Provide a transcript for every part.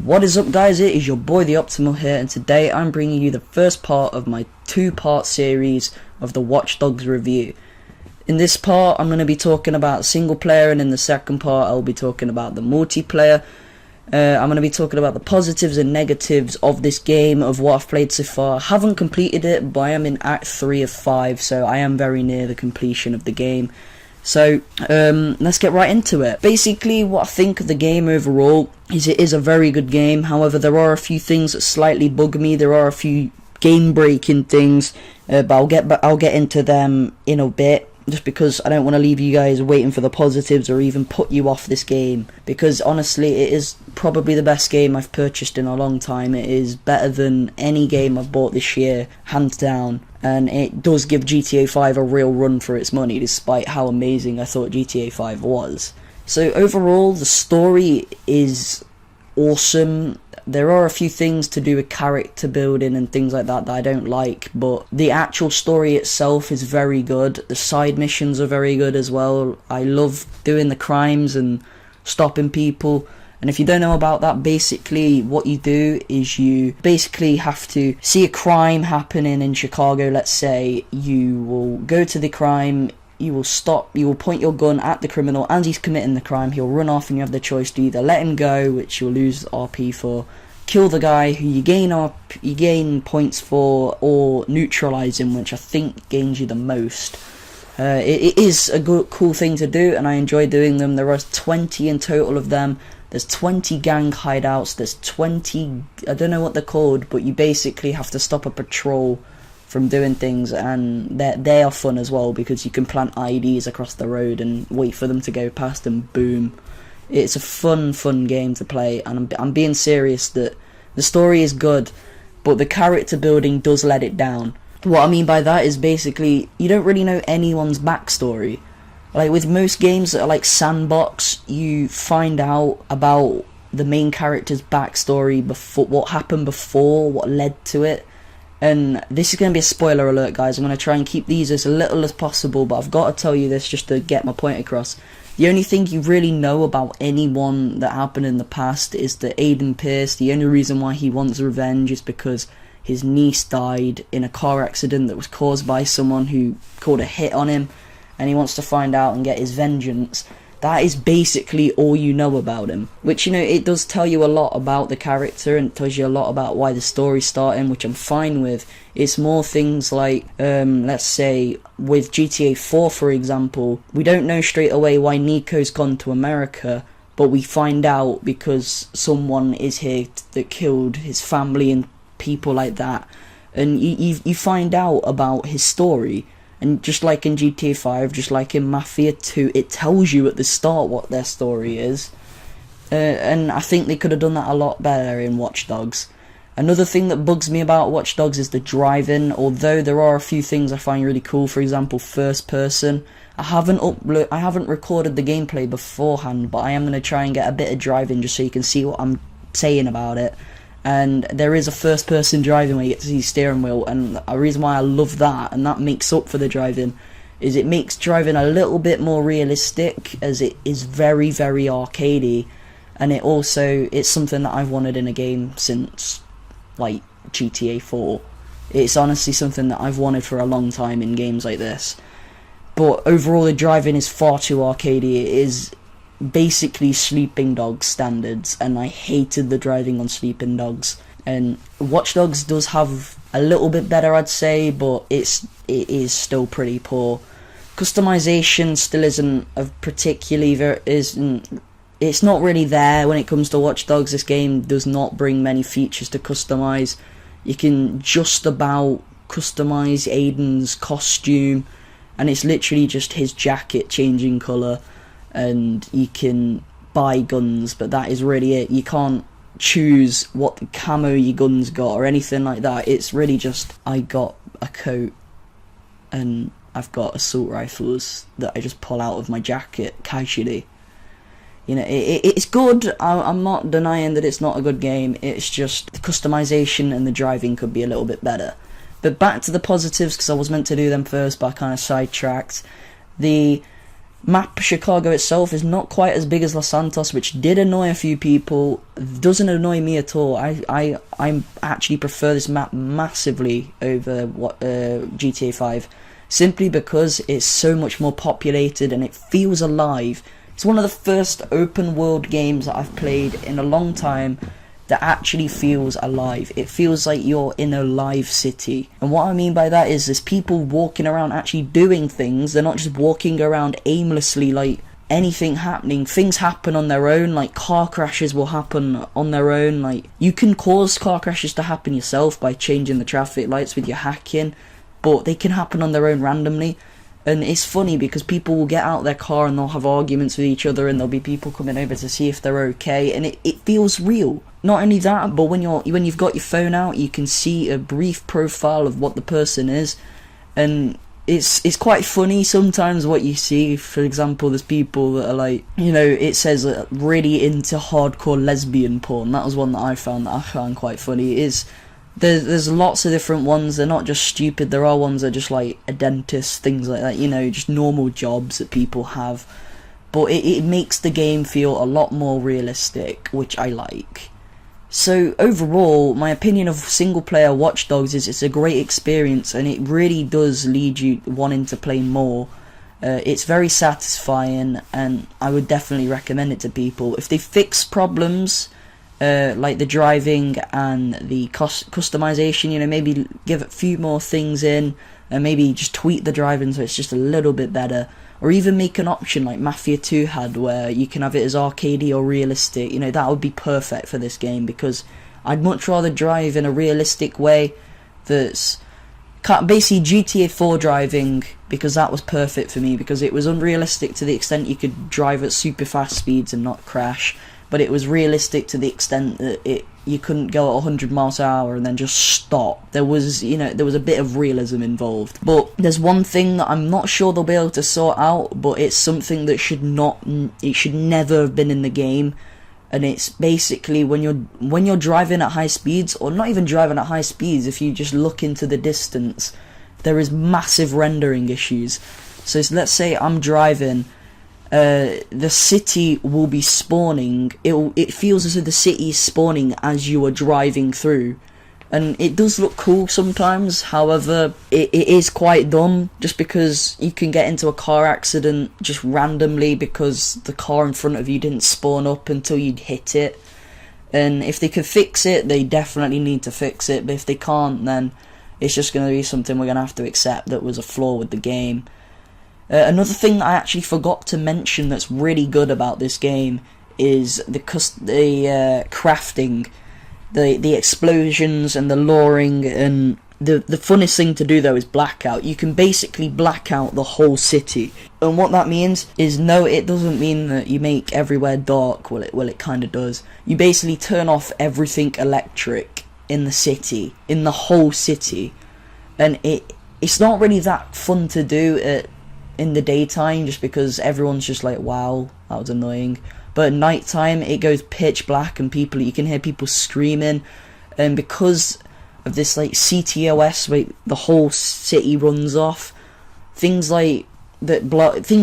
What is up, guys? It is your boy theOpTimaL here, and today I'm bringing you the first part of my two-part series of the Watchdogs review. In this part I'm going to be talking about single player, and in the second part I'll be talking about the multiplayer. I'm going to be talking about the positives and negatives of this game, of what I've played so far. I haven't completed it, but I am in Act 3 of 5, so I am very near the completion of the game. So let's get right into it. Basically, what I think of the game overall is it is a very good game. However, there are a few things that slightly bug me. There are a few game-breaking things, but I'll get into them in a bit. Just because I don't want to leave you guys waiting for the positives or even put you off this game, because honestly it is probably the best game I've purchased in a long time. It is better than any game I've bought this year, hands down, and it does give GTA 5 a real run for its money, despite how amazing I thought GTA 5 was. So overall, the story is awesome. There are a few things to do with character building and things like that that I don't like, but the actual story itself is very good. The side missions are very good as well. I love doing the crimes and stopping people. And if you don't know about that, basically what you do is you basically have to see a crime happening in Chicago, let's say. You will go to the crime, you will stop, you will point your gun at the criminal as he's committing the crime. He'll run off and you have the choice to either let him go, which you'll lose RP for, kill the guy who you gain points for, or neutralize him, which I think gains you the most. It is a cool thing to do, and I enjoy doing them. There are 20 in total of them. There's 20 gang hideouts, there's 20, I don't know what they're called, but you basically have to stop a patrol from doing things, and they are fun as well, because you can plant IEDs across the road and wait for them to go past, and boom. It's a fun game to play, and I'm being serious that the story is good, but the character building does let it down. What I mean by that is basically you don't really know anyone's backstory. Like with most games that are like sandbox, you find out about the main character's backstory, before what happened before, what led to it. And this is going to be a spoiler alert, guys. I'm going to try and keep these as little as possible, but I've got to tell you this just to get my point across. The only thing you really know about anyone that happened in the past is that Aiden Pierce, the only reason why he wants revenge is because his niece died in a car accident that was caused by someone who called a hit on him, and he wants to find out and get his vengeance. That is basically all you know about him, which, you know, it does tell you a lot about the character, and it tells you a lot about why the story's starting, which I'm fine with. It's more things like, let's say, with GTA 4, for example, we don't know straight away why Nico's gone to America, but we find out because someone is here that killed his family and people like that, and you find out about his story. And just like in GTA 5, just like in Mafia 2, it tells you at the start what their story is. And I think they could have done that a lot better in Watch Dogs. Another thing that bugs me about Watch Dogs is the driving, although there are a few things I find really cool. For example, first person. I haven't recorded the gameplay beforehand, but I am going to try and get a bit of driving just so you can see what I'm saying about it. And there is a first person driving where you get to see the steering wheel, and a reason why I love that, and that makes up for the driving, is it makes driving a little bit more realistic, as it is very arcadey, and it's something that I've wanted in a game since like GTA 4. It's honestly something that I've wanted for a long time in games like this. But overall the driving is far too arcadey. It is basically Sleeping Dogs standards, and I hated the driving on Sleeping Dogs. And Watch Dogs does have a little bit better, I'd say, but it is still pretty poor. Customization still isn't it's not really there when it comes to Watch Dogs. This game does not bring many features to customize. You can just about customize Aiden's costume, and it's literally just his jacket changing colour, and you can buy guns, but that is really it. You can't choose what camo your gun's got or anything like that. It's really just, I got a coat and I've got assault rifles that I just pull out of my jacket casually. You know, it's good. I'm not denying that it's not a good game. It's just the customization and the driving could be a little bit better. But back to the positives, because I was meant to do them first, but I kind of sidetracked. The Map Chicago itself is not quite as big as Los Santos, which did annoy a few people. Doesn't annoy me at all. I actually prefer this map massively over GTA 5, simply because it's so much more populated and it feels alive. It's one of the first open world games that I've played in a long time that actually feels alive. It feels like you're in a live city. And what I mean by that is there's people walking around actually doing things. They're not just walking around aimlessly like anything happening. Things happen on their own, like car crashes will happen on their own. Like, you can cause car crashes to happen yourself by changing the traffic lights with your hacking, but they can happen on their own randomly. And it's funny because people will get out their car and they'll have arguments with each other, and there'll be people coming over to see if they're okay, and it feels real. Not only that, but when you've got your phone out, you can see a brief profile of what the person is, and it's quite funny sometimes what you see. For example, there's people that are like, it says really into hardcore lesbian porn. That was one that I found quite funny. There's lots of different ones. They're not just stupid. There are ones that are just like a dentist, things like that, just normal jobs that people have. But it makes the game feel a lot more realistic, which I like. So overall, my opinion of single player Watch Dogs is it's a great experience, and it really does lead you wanting to play more. It's very satisfying, and I would definitely recommend it to people. If they fix problems like the driving and the customization, maybe give a few more things in, and maybe just tweak the driving so it's just a little bit better, or even make an option like Mafia 2 had where you can have it as arcadey or realistic. That would be perfect for this game, because I'd much rather drive in a realistic way that's basically GTA 4 driving, because that was perfect for me, because it was unrealistic to the extent you could drive at super fast speeds and not crash, but it was realistic to the extent that you couldn't go at 100 miles an hour and then just stop. There was a bit of realism involved. But there's one thing that I'm not sure they'll be able to sort out, but it's something that should never have been in the game. And it's basically when you're driving at high speeds, or not even driving at high speeds, if you just look into the distance, there is massive rendering issues. So let's say I'm driving, the city will be spawning. It feels as though the city is spawning as you are driving through, and it does look cool sometimes. However, it is quite dumb, just because you can get into a car accident just randomly because the car in front of you didn't spawn up until you'd hit it. And if they could fix it, they definitely need to fix it, but if they can't, then it's just going to be something we're going to have to accept that was a flaw with the game. Another thing that I actually forgot to mention that's really good about this game is the crafting, the explosions and the luring, and the funnest thing to do though is blackout. You can basically black out the whole city, and what that means is, no, it doesn't mean that you make everywhere dark. Well, it kind of does. You basically turn off everything electric in the city, in the whole city, and it's not really that fun to do in the daytime, just because everyone's just like, wow, that was annoying. But at night time it goes pitch black, and you can hear people screaming, and because of this like CTOS, where the whole city runs off, things that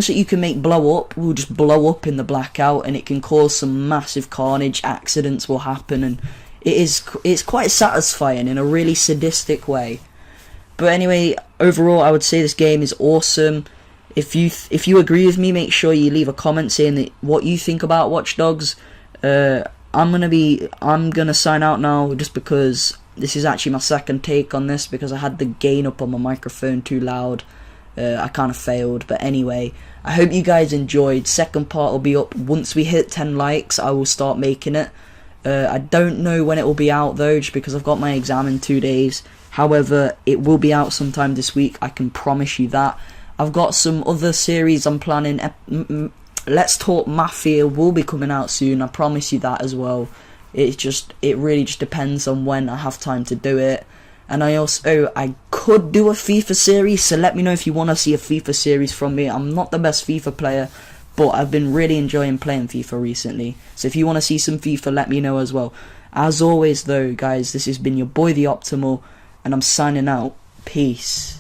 you can make blow up will just blow up in the blackout, and it can cause some massive carnage. Accidents will happen, and it's quite satisfying in a really sadistic way. But anyway, overall I would say this game is awesome. If you agree with me, make sure you leave a comment saying what you think about Watch Dogs. I'm gonna sign out now, just because this is actually my second take on this, because I had the gain up on my microphone too loud. I kind of failed, but anyway, I hope you guys enjoyed. Second part will be up once we hit 10 likes. I will start making it. I don't know when it will be out though, just because I've got my exam in 2 days. However, it will be out sometime this week, I can promise you that. I've got some other series I'm planning. Let's Talk Mafia will be coming out soon, I promise you that as well. It really just depends on when I have time to do it. And I could do a FIFA series, so let me know if you want to see a FIFA series from me. I'm not the best FIFA player, but I've been really enjoying playing FIFA recently. So if you want to see some FIFA, let me know as well. As always though, guys, this has been your boy theOpTimaL, and I'm signing out. Peace.